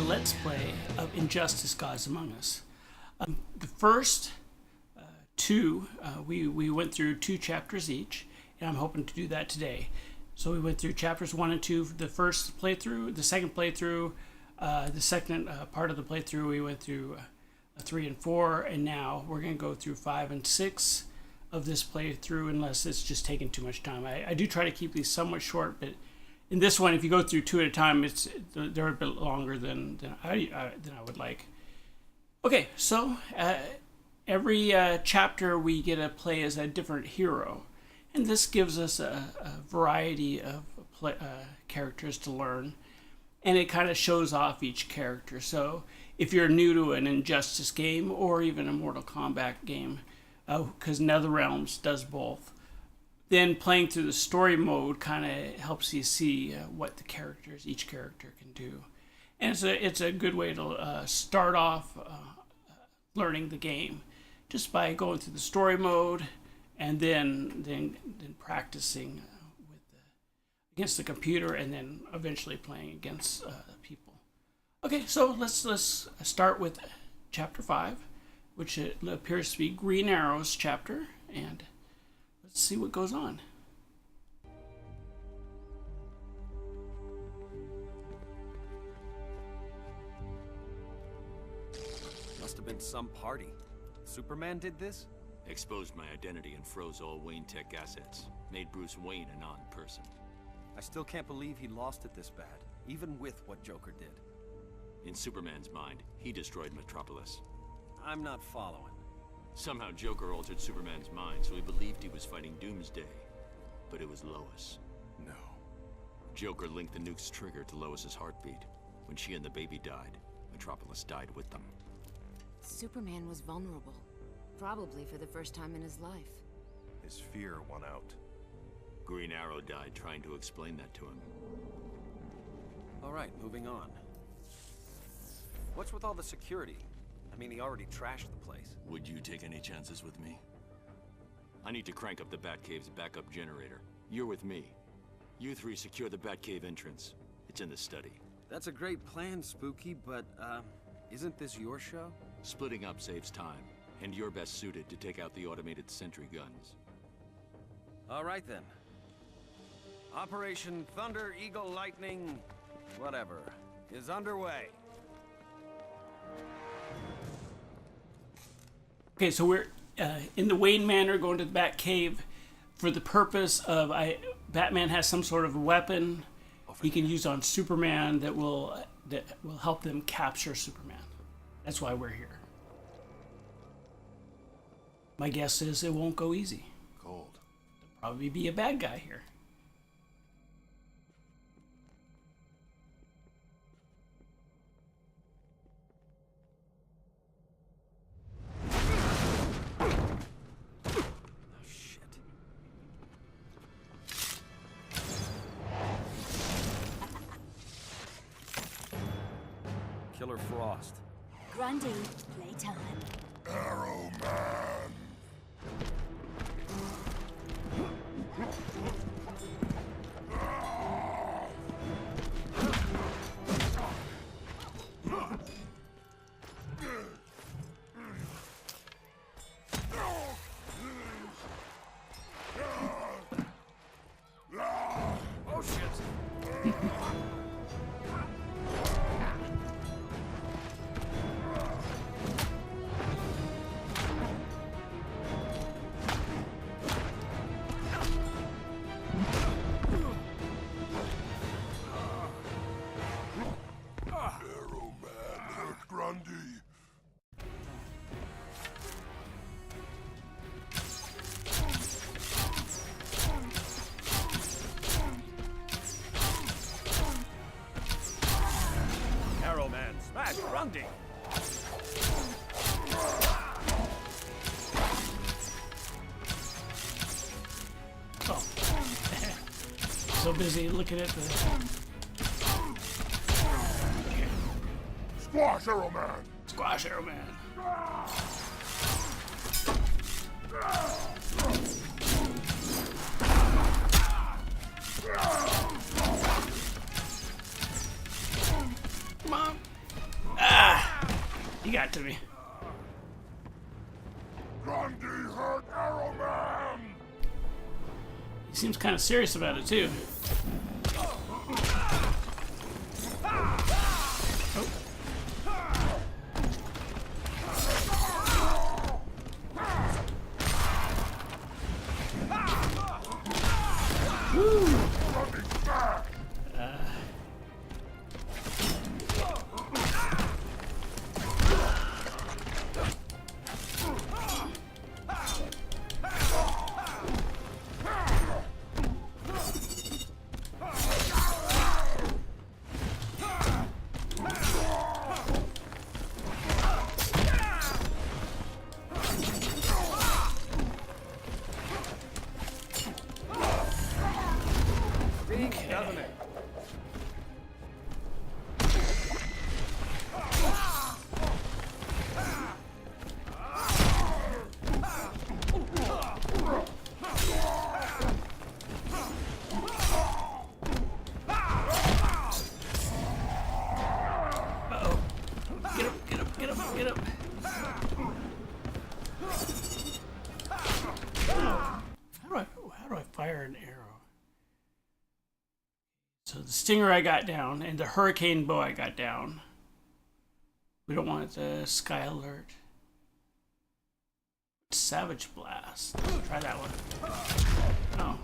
Let's Play of Injustice: Gods Among Us. The first two, we went through 2 chapters each, and I'm hoping to do that today. So we went through chapters 1 and 2 for the first playthrough, the second playthrough, the second part of the playthrough we went through 3 and 4, and now we're going to go through 5 and 6 of this playthrough, unless it's just taking too much time. I do try to keep these somewhat short, but in this one, if you go through 2 at a time, they're a bit longer than I would like. Okay, so every chapter we get to play as a different hero, and this gives us a variety of characters to learn, and it kind of shows off each character. So if you're new to an Injustice game or even a Mortal Kombat game, because NetherRealms does both, then playing through the story mode kind of helps you see what each character can do. And it's a good way to start off learning the game, just by going through the story mode and then practicing against the computer, and then eventually playing against people. Okay, so let's start with chapter 5, which appears to be Green Arrow's chapter, and let's see what goes on. Must have been some party. Superman did this? Exposed my identity and froze all Wayne Tech assets. Made Bruce Wayne a non-person. I still can't believe he lost it this bad, even with what Joker did. In Superman's mind, he destroyed Metropolis. I'm not following. Somehow Joker altered Superman's mind, so he believed he was fighting Doomsday. But it was Lois. No. Joker linked the nuke's trigger to Lois's heartbeat. When she and the baby died, Metropolis died with them. Superman was vulnerable. Probably for the first time in his life. His fear won out. Green Arrow died trying to explain that to him. All right, moving on. What's with all the security? I mean, he already trashed the place. Would you take any chances with me? I need to crank up the Batcave's backup generator. You're with me. You 3 secure the Batcave entrance. It's in the study. That's a great plan, Spooky, but, isn't this your show? Splitting up saves time, and you're best suited to take out the automated sentry guns. All right, then. Operation Thunder Eagle Lightning, whatever, is underway. Okay, so we're in the Wayne Manor, going to the Batcave for the purpose of Batman has some sort of weapon he can use on Superman that will help them capture Superman. That's why we're here. My guess is it won't go easy. Cold. There'll probably be a bad guy here. Killer Frost. Grundy, playtime. Arrow Man. Oh, shit. Arrow Man hurt Grundy. Arrow Man, smash Grundy. Oh. So busy looking at the... Squash Arrow Man. Squash Arrow Man. Come on. He got to me. Grundy hurt Arrow Man! He seems kind of serious about it too. Grundy's back! Doesn't it? Uh-oh. Get up, get up, get up, get up. How do I fire an arrow? So the stinger I got down and the hurricane bow I got down. We don't want the sky alert. Savage blast. Try that one. Oh.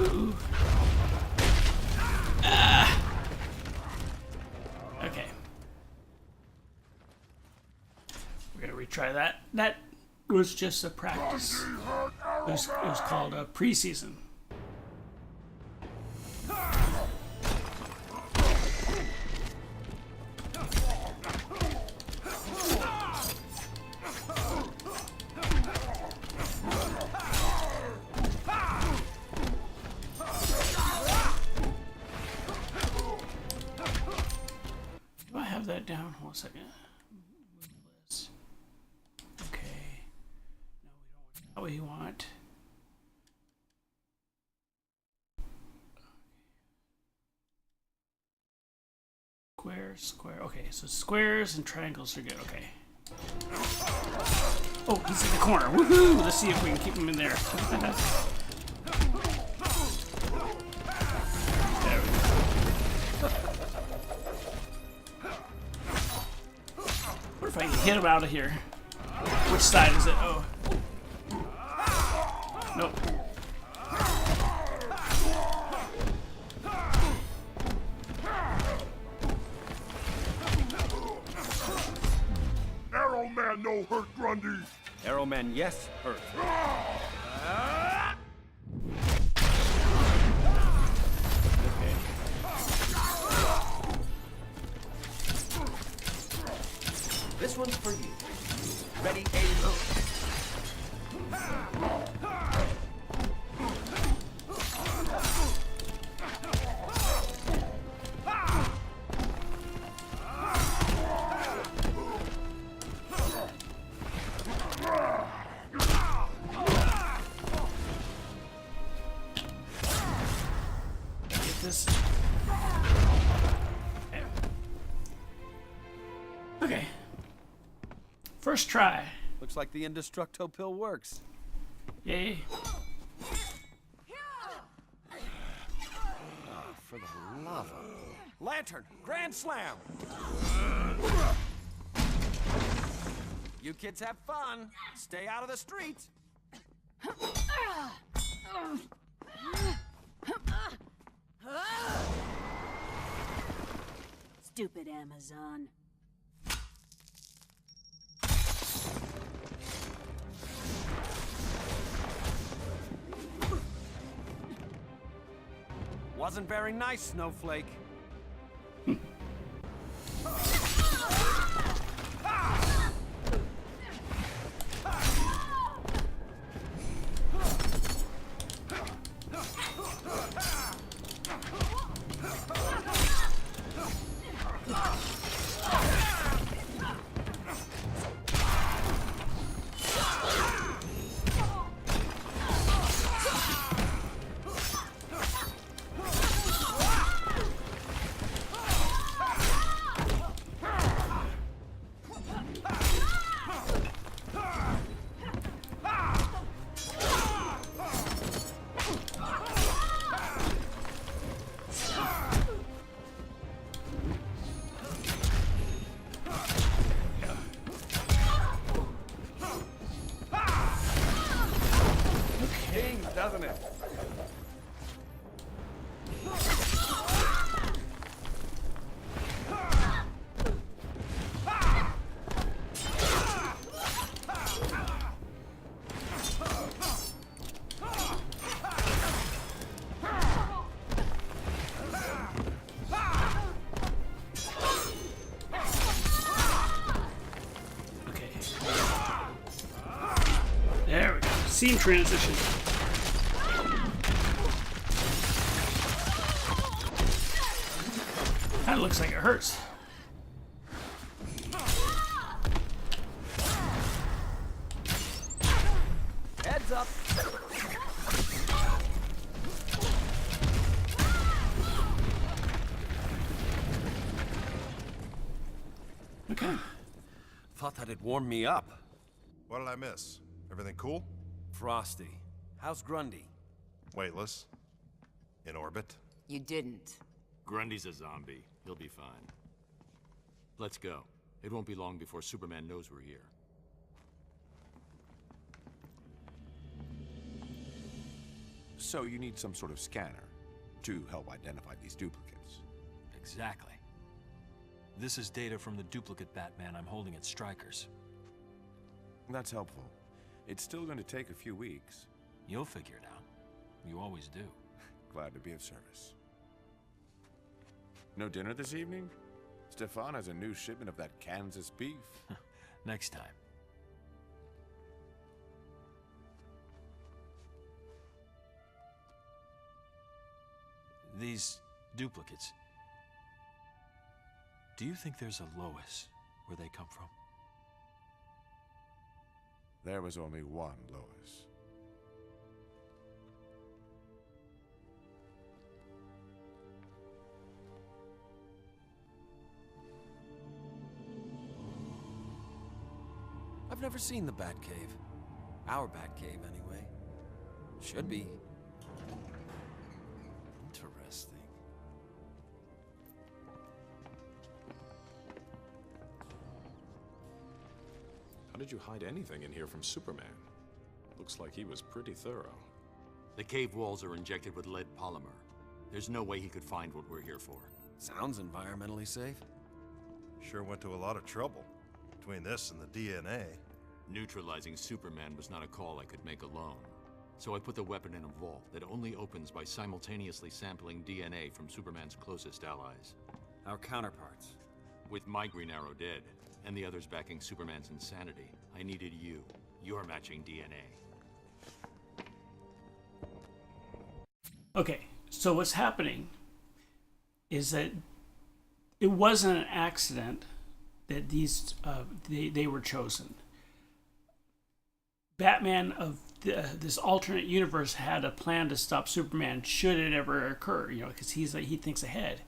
Ooh. Okay. We're gonna retry that. That was just a practice. It was called a preseason. Do I have that down? Hold on a second. Okay. No, we don't want that. We want. Square, square. Okay, so squares and triangles are good. Okay. Oh, he's in the corner. Woohoo! Let's see if we can keep him in there. There we go. What if I can hit him out of here? Which side is it? Oh. Nope. Arrow Man no hurt Grundy! Arrowman, yes, hurt. Okay. This one's for you. Ready, aim, go. Get this. Okay. First try. Looks like the Indestructo pill works. Yay. For the love of... Lantern, grand slam! You kids have fun. Stay out of the streets. Stupid Amazon. Wasn't very nice, Snowflake. doesn't it? Okay. There we go. Scene transition. That looks like it hurts. Heads up. Okay. Thought that'd warm me up. What did I miss? Everything cool? Frosty. How's Grundy? Weightless? In orbit? You didn't. Grundy's a zombie. He'll be fine. Let's go. It won't be long before Superman knows we're here. So you need some sort of scanner to help identify these duplicates. Exactly. This is data from the duplicate Batman I'm holding at Stryker's. That's helpful. It's still going to take a few weeks. You'll figure it out. You always do. Glad to be of service. No dinner this evening? Stefan has a new shipment of that Kansas beef. Next time. These duplicates. Do you think there's a Lois where they come from? There was only one Lois. I've never seen the Batcave. Our Batcave, anyway. Should be. Interesting. How did you hide anything in here from Superman? Looks like he was pretty thorough. The cave walls are injected with lead polymer. There's no way he could find what we're here for. Sounds environmentally safe. Sure went to a lot of trouble. Between this and the DNA. Neutralizing Superman was not a call I could make alone. So I put the weapon in a vault that only opens by simultaneously sampling DNA from Superman's closest allies. Our counterparts. With my Green Arrow dead, and the others backing Superman's insanity, I needed you. Your matching DNA. Okay, so what's happening is that it wasn't an accident that these they were chosen. Batman of this alternate universe had a plan to stop Superman should it ever occur, because he thinks ahead.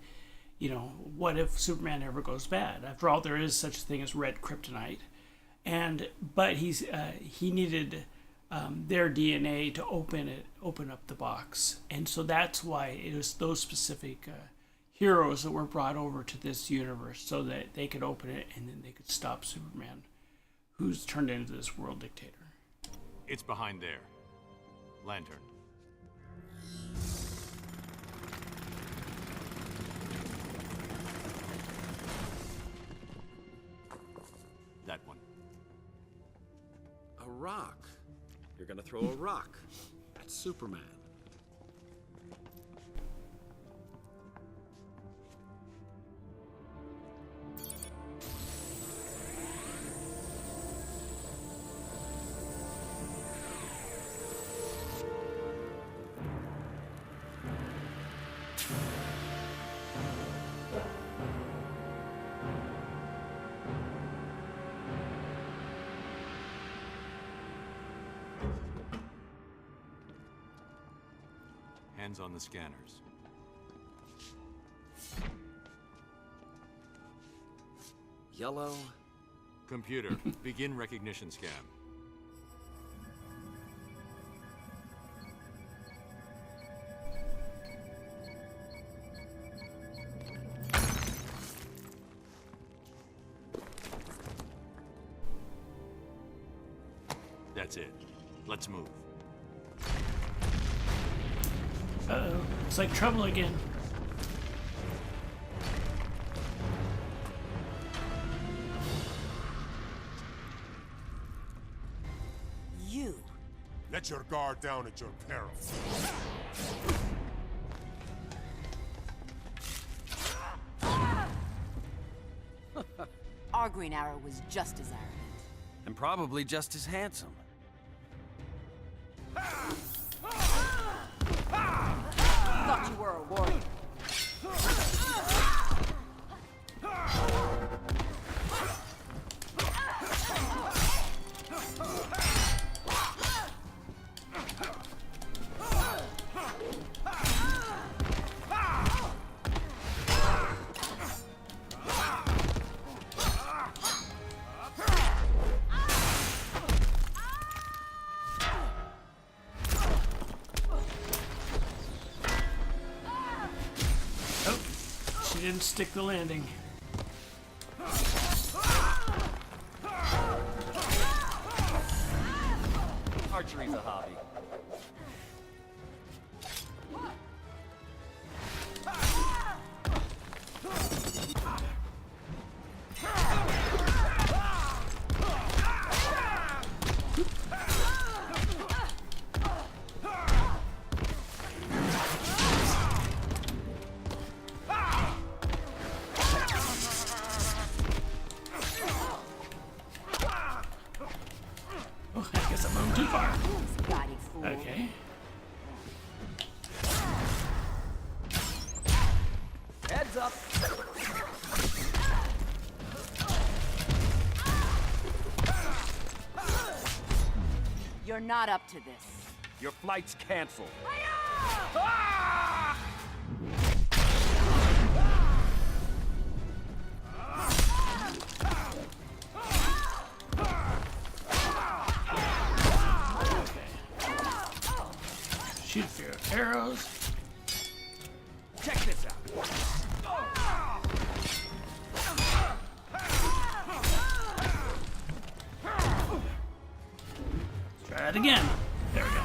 What if Superman ever goes bad? After all, there is such a thing as red kryptonite, but he needed their DNA to open up the box, and so that's why it was those specific heroes that were brought over to this universe so that they could open it and then they could stop Superman, who's turned into this world dictator. It's behind there. Lantern. That one. A rock. You're gonna throw a rock at Superman. Hands on the scanners. Yellow. Computer, begin recognition scan. That's it. Let's move. Looks like trouble again. You. Let your guard down at your peril. Our Green Arrow was just as arrogant. And probably just as handsome. Thought you were a warrior. Didn't stick the landing. Archery's a hobby. Oh, I guess I'm moving too far. Spotty fool. Okay. Heads up! You're not up to this. Your flight's canceled. Shoot a few arrows. Check this out. Try that again. There we go.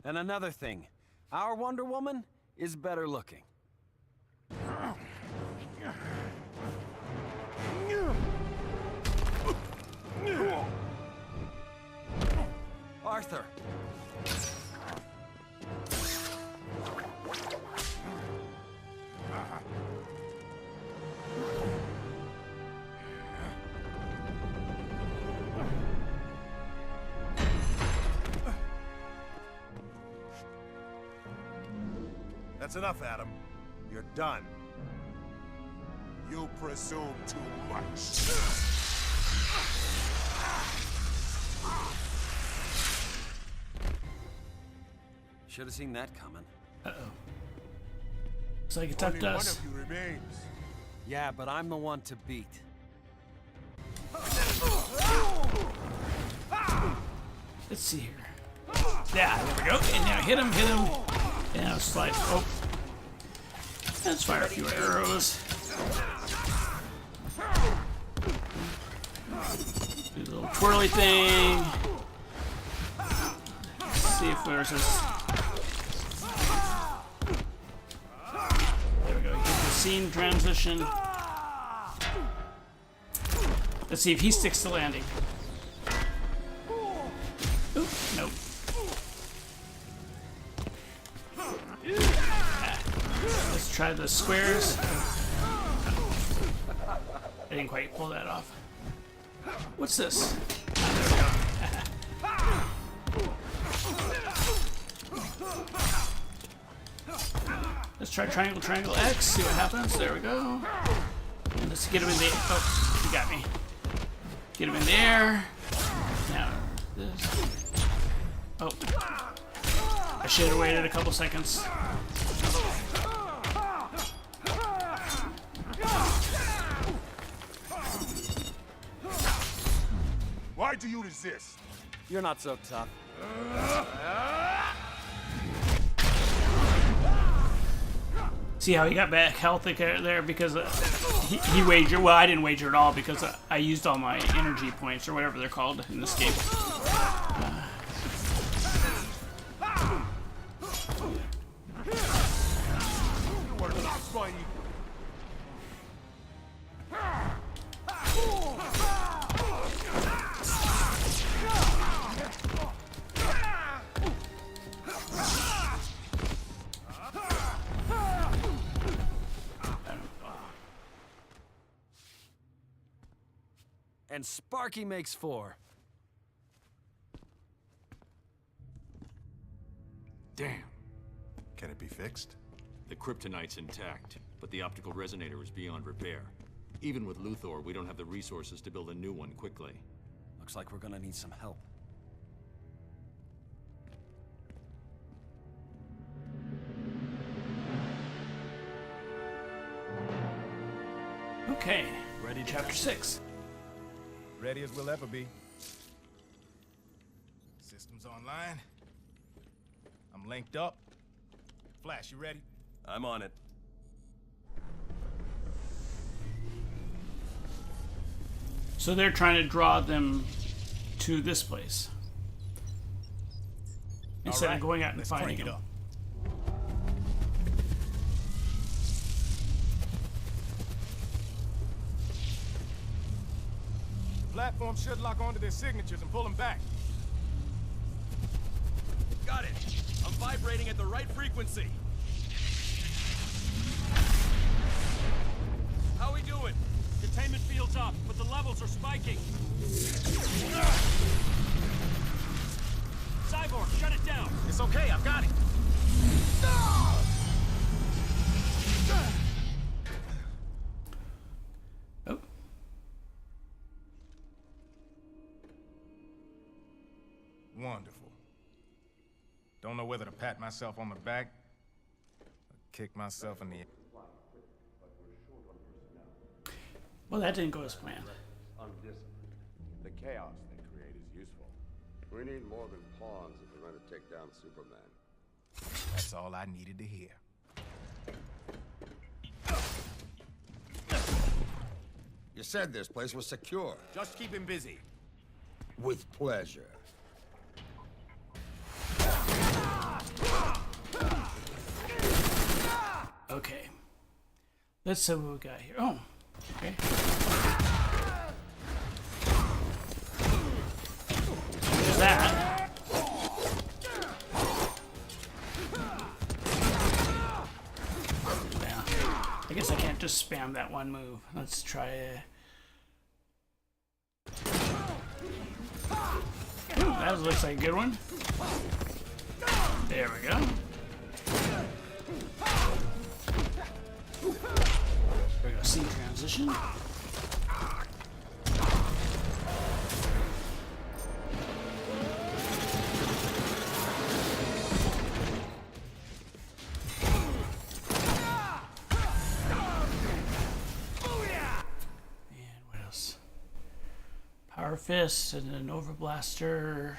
And another thing, our Wonder Woman is better looking. Arthur! That's enough, Adam. You're done. You presume too much. Should have seen that coming. Uh-oh. Looks like it's up Only to one us. of you remains. Yeah, but I'm the one to beat. Let's see here. Yeah, there we go. And now hit him, hit him. And now slide. Oh. Let's fire a few arrows. Do the little twirly thing. Let's see if there's this. There we go. Hit the scene transition. Let's see if he sticks to landing. Oop, nope. Let's try the squares. I didn't quite pull that off. What's this? Ah, there we go. Let's try triangle, triangle, X, see what happens. There we go. And let's get him in the... Oh, he got me. Get him in the air. Now, this. Oh. I should have waited a couple seconds. Why do you resist? You're not so tough. See how he got back health there because he wagered. Well, I didn't wager at all because I used all my energy points or whatever they're called in this game. boy, you... And Sparky makes 4. Damn. Can it be fixed? The kryptonite's intact, but the optical resonator is beyond repair. Even with Luthor, we don't have the resources to build a new one quickly. Looks like we're gonna need some help. Okay, ready. Chapter 6. Ready as we'll ever be. Systems online. I'm linked up. Flash, you ready? I'm on it. So they're trying to draw them to this place instead of going out and finding crank it them. up. The platform should lock onto their signatures and pull them back. Got it. I'm vibrating at the right frequency. How we doing? Containment field's up, but the levels are spiking. Cyborg, shut it down. It's okay, I've got it. Oh, Wonderful. Don't know whether to pat myself on the back or kick myself in the... well, that didn't go as planned. Undisciplined. The chaos they create is useful. We need more than pawns if we're going to take down Superman. That's all I needed to hear. You said this place was secure. Just keep him busy. With pleasure. Okay. Let's see what we got here. Oh, okay. There's that. Yeah. I guess I can't just spam that one move. Let's try Ooh, that looks like a good one. There we go. There we go, scene transition. And what else? Power Fist and an Nova Blaster.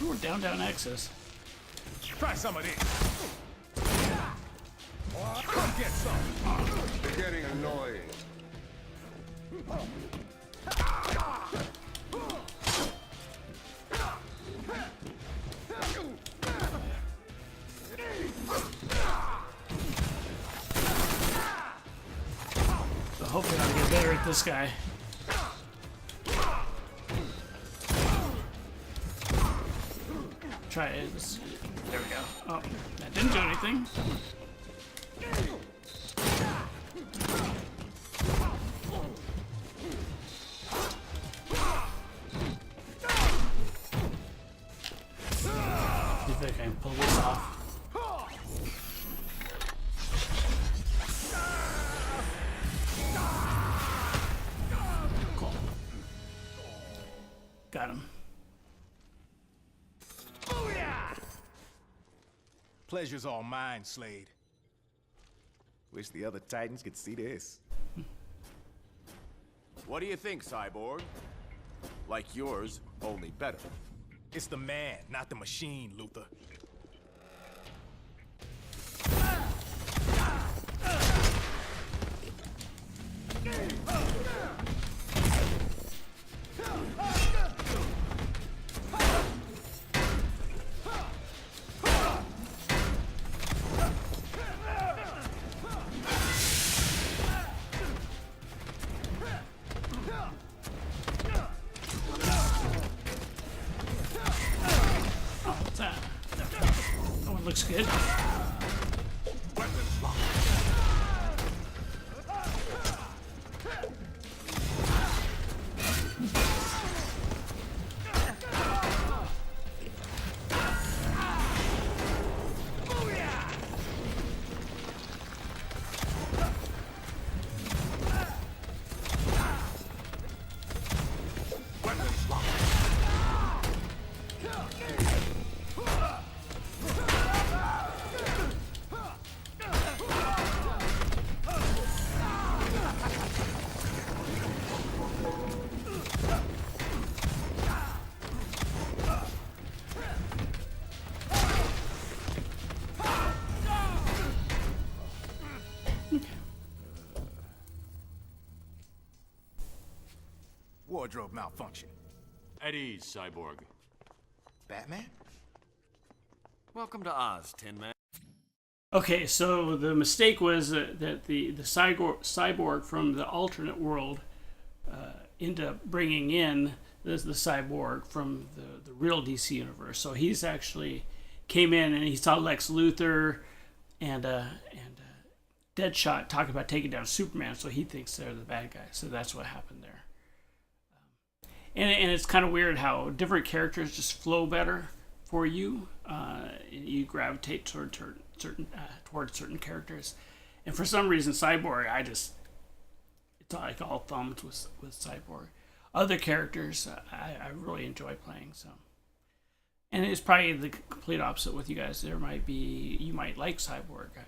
Ooh, down access. Try some of this. Come get some. They're getting annoying. So hopefully I'll get better at this guy. Try it. There we go. Oh, that didn't do anything. See if I can pull this off. Cool. Got him. Pleasure's all mine, Slade. Wish the other Titans could see this. What do you think, Cyborg? Like yours, only better. It's the man, not the machine, Luther. looks good. Wardrobe malfunction. At ease, Cyborg. Batman? Welcome to Oz, Tin Man. Okay, so the mistake was that the cyborg from the alternate world ended up bringing in the cyborg from the real DC universe. So he's actually came in and he saw Lex Luthor and Deadshot talking about taking down Superman, so he thinks they're the bad guys. So that's what happened there. And it's kind of weird how different characters just flow better for you. You gravitate towards certain characters, and for some reason, Cyborg, it's like all thumbs with Cyborg. Other characters, I really enjoy playing. So, and it's probably the complete opposite with you guys. You might like Cyborg. I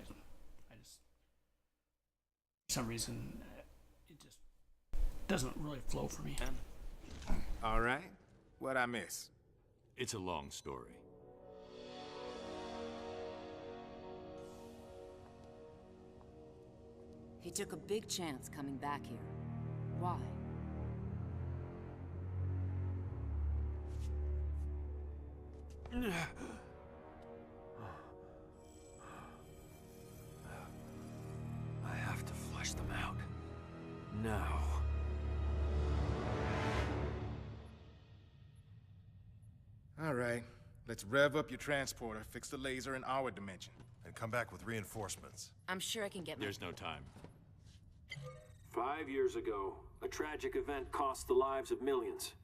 just for some reason it just doesn't really flow for me. All right. What'd I miss? It's a long story. He took a big chance coming back here. Why? I have to flush them out. Now. All right. Let's rev up your transporter, fix the laser in our dimension. And come back with reinforcements. I'm sure I can get There's no time. 5 years ago, a tragic event cost the lives of millions.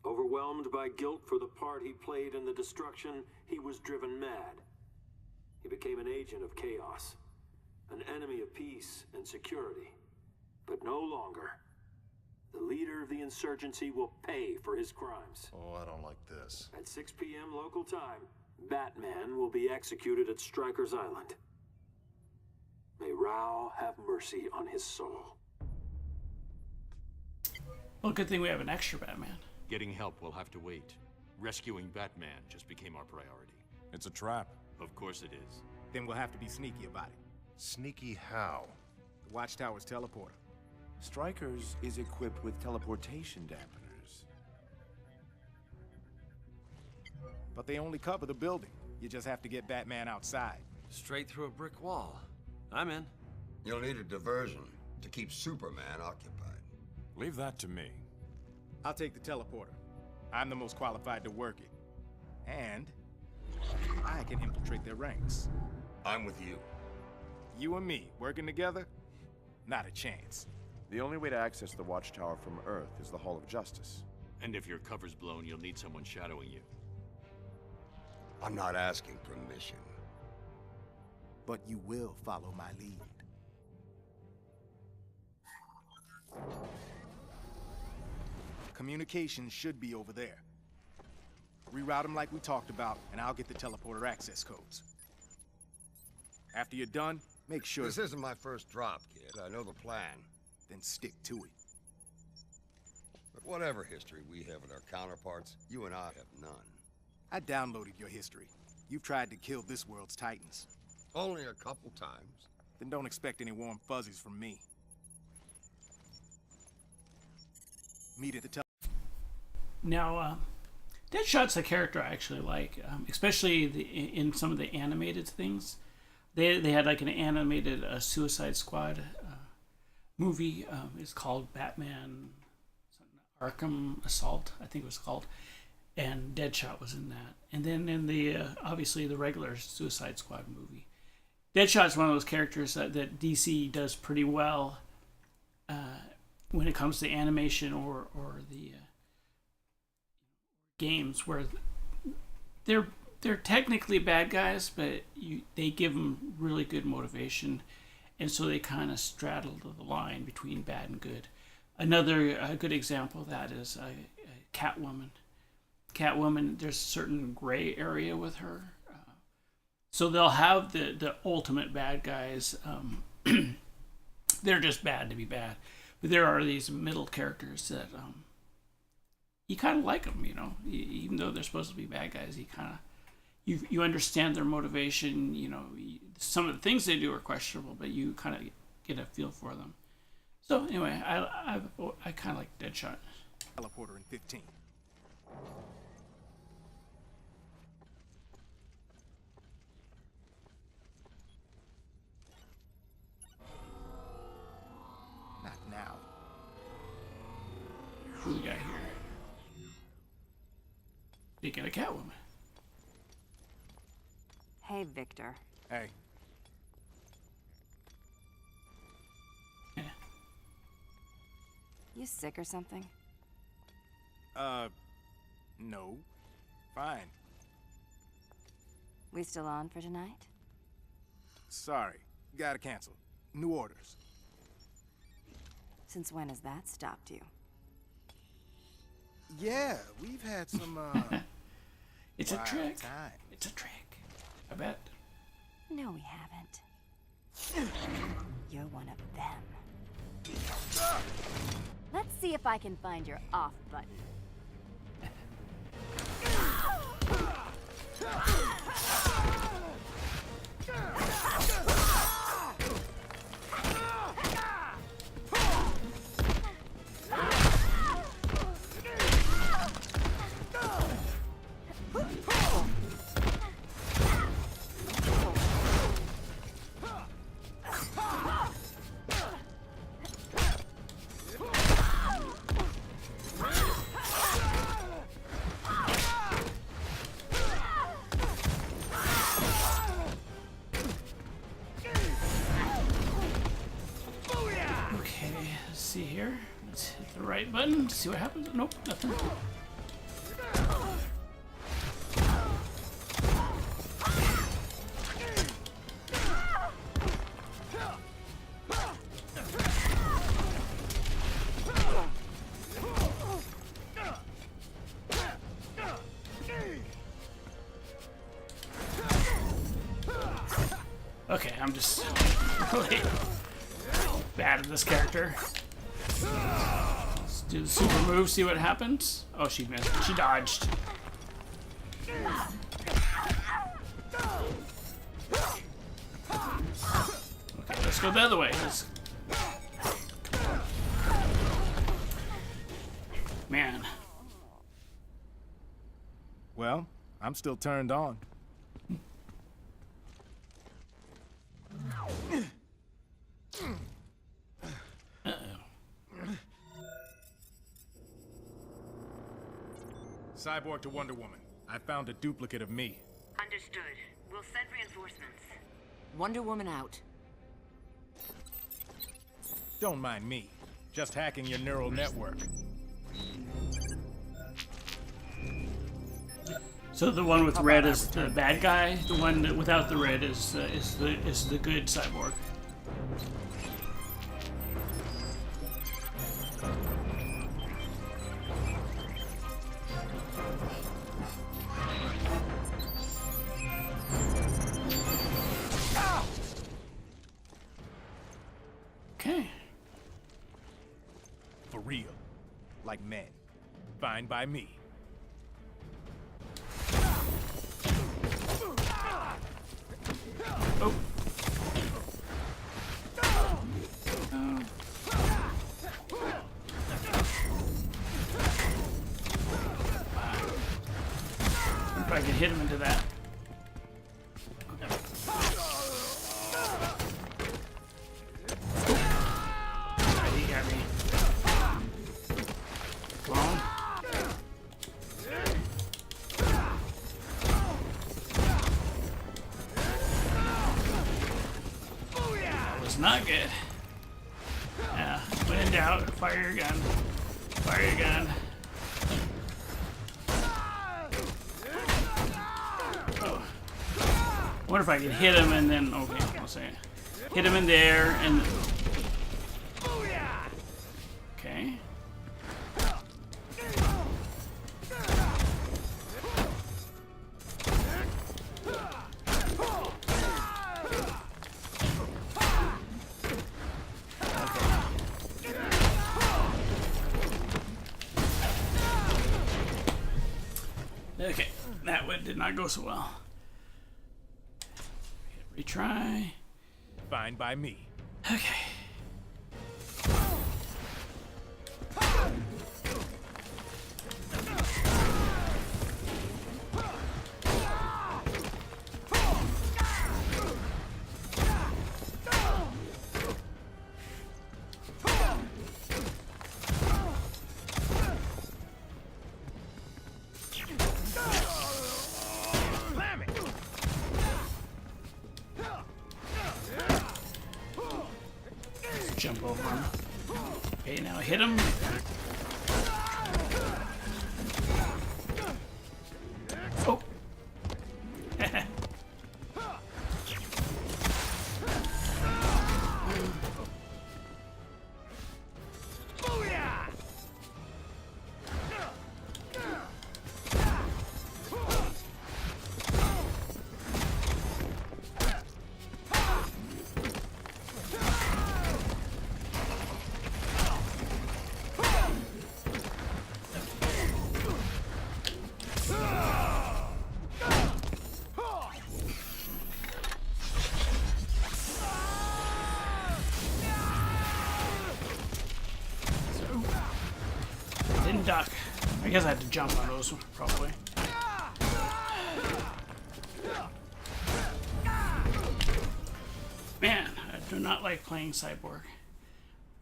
Overwhelmed by guilt for the part he played in the destruction, he was driven mad. He became an agent of chaos, an enemy of peace and security. But no longer. The leader of the insurgency will pay for his crimes. Oh, I don't like this. At 6 p.m. local time, Batman will be executed at Stryker's Island. May Rao have mercy on his soul. Well, good thing we have an extra Batman. Getting help will have to wait. Rescuing Batman just became our priority. It's a trap. Of course it is. Then we'll have to be sneaky about it. Sneaky how? The Watchtower's teleporter. Stryker's is equipped with teleportation dampeners. But they only cover the building. You just have to get Batman outside. Straight through a brick wall. I'm in. You'll need a diversion to keep Superman occupied. Leave that to me. I'll take the teleporter. I'm the most qualified to work it. And I can infiltrate their ranks. I'm with you. You and me, working together? Not a chance. The only way to access the Watchtower from Earth is the Hall of Justice. And if your cover's blown, you'll need someone shadowing you. I'm not asking permission. But you will follow my lead. Communications should be over there. Reroute them like we talked about, and I'll get the teleporter access codes. After you're done, make sure... This isn't my first drop, kid. I know the plan. Then stick to it. But whatever history we have with our counterparts, you and I have none. I downloaded your history. You've tried to kill this world's titans. Only a couple times. Then don't expect any warm fuzzies from me. Meet at the Now, Deadshot's a character I actually like, especially in some of the animated things. They had like an animated Suicide Squad movie. It's called Batman Arkham Assault, I think it was called. and Deadshot was in that. And then in the obviously the regular Suicide Squad movie, Deadshot's one of those characters that DC does pretty well when it comes to animation or the games, where they're technically bad guys, but they give them really good motivation, and so they kind of straddle the line between bad and good. Another good example of that is Catwoman. Catwoman, there's a certain gray area with her. So they'll have the ultimate bad guys. They're just bad to be bad. But there are these middle characters that you kind of like them, you know. Even though they're supposed to be bad guys, you kind of you understand their motivation. You know, some of the things they do are questionable, but you kind of get a feel for them. So anyway, I kind of like Deadshot. Teleporter in 15. Not now. Who we got here? Speaking of Catwoman. Hey, Victor. Hey. You sick or something? No. Fine. We still on for tonight? Sorry. Gotta cancel. New orders. Since when has that stopped you? Yeah, we've had some, It's a wild trick. time. It's a trick. I bet. No, we haven't. You're one of them. Let's see if I can find your off button. See here. Let's hit the right button. See what happens. Nope, nothing. Okay, I'm just really bad at this character. Let's do the super move, see what happens. Oh, she missed. She dodged. Okay, let's go the other way. Man. Well, I'm still turned on. Cyborg to Wonder Woman. I found a duplicate of me. Understood. We'll send reinforcements. Wonder Woman out. Don't mind me. Just hacking your neural network. So the one with red is the bad guy. The one that without the red is the good cyborg. Okay. For real. Like men. Fine by me. Oh. If I can hit him into that. He got me. Come on. was not good. Yeah, when in doubt, fire your gun. Fire your gun. Oh. I wonder if I can hit him and then, okay, I'll say it. Hit him in there and... Okay. Okay, that one did not go so well. Retry. Fine by me. Okay. Jump over him. Okay, now hit him. Oh. Didn't duck. I guess I had to jump on those, probably. Man, I do not like playing Cyborg.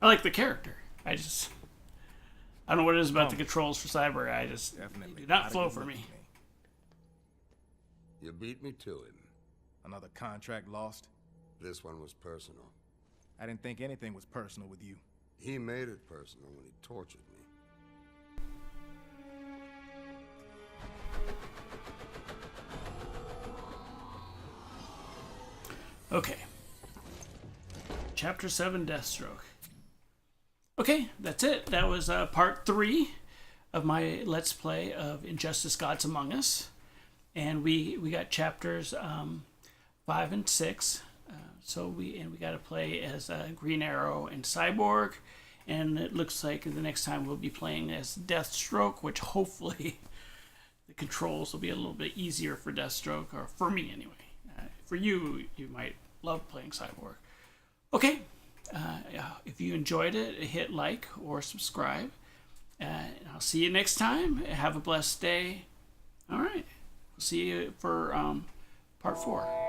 I like the character. I don't know what it is about the controls for Cyborg. They do not flow for me. You beat me to him. Another contract lost? This one was personal. I didn't think anything was personal with you. He made it personal when he tortured me. Okay. Chapter 7, Deathstroke. Okay, that's it. That was part 3 of my Let's Play of Injustice Gods Among Us. And we got chapters 5 and 6. So we got to play as Green Arrow and Cyborg. And it looks like the next time we'll be playing as Deathstroke, which hopefully the controls will be a little bit easier for Deathstroke, or for me anyway. For you, you might love playing Cyborg. Okay, if you enjoyed it, hit like or subscribe. And I'll see you next time. Have a blessed day. All right, see you for part 4.